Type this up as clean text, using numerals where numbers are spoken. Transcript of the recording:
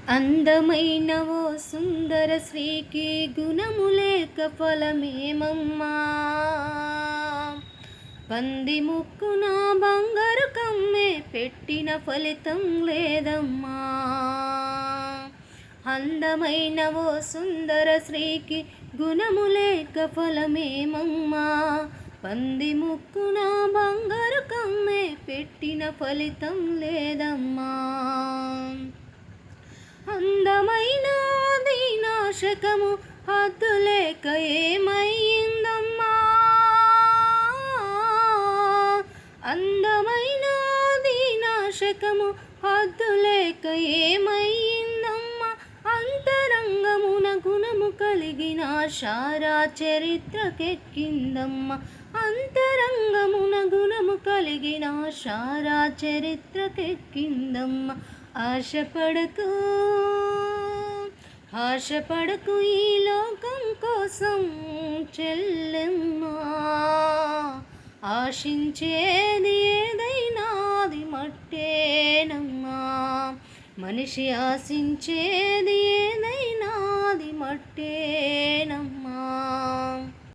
అందమైన ఓ సుందర స్త్రీకి గుణము లేక ఫలమేమమ్మా? పంది ముక్కున బంగారు కమ్మె పెట్టిన ఫలితం లేదమ్మా. అందమైన ఓ సుందర స్త్రీకి గుణము లేక ఫలమేమమ్మా? పంది ముక్కున బంగారు కమ్మె పెట్టిన ఫలితం లేదమ్మా. అందమైన నాశకము హద్దులేక ఏమయ్యిందమ్మా? అందమైన నాశకము హద్దులేక ఏమయ్యిందమ్మా? అంతరంగమున గుణము కలిగిన శారా చరిత్రకెక్కిందమ్మా. అంతరంగమున గుణము కలిగిన శారా చరిత్రకెక్కిందమ్మా. ఆశపడకు ఈ లోకం కోసం చెల్లెమ్మా. ఆశించేది ఏదైనా అది మట్టేనమ్మా. మనిషి ఆశించేది ఏదైనా అది మట్టేనమ్మా.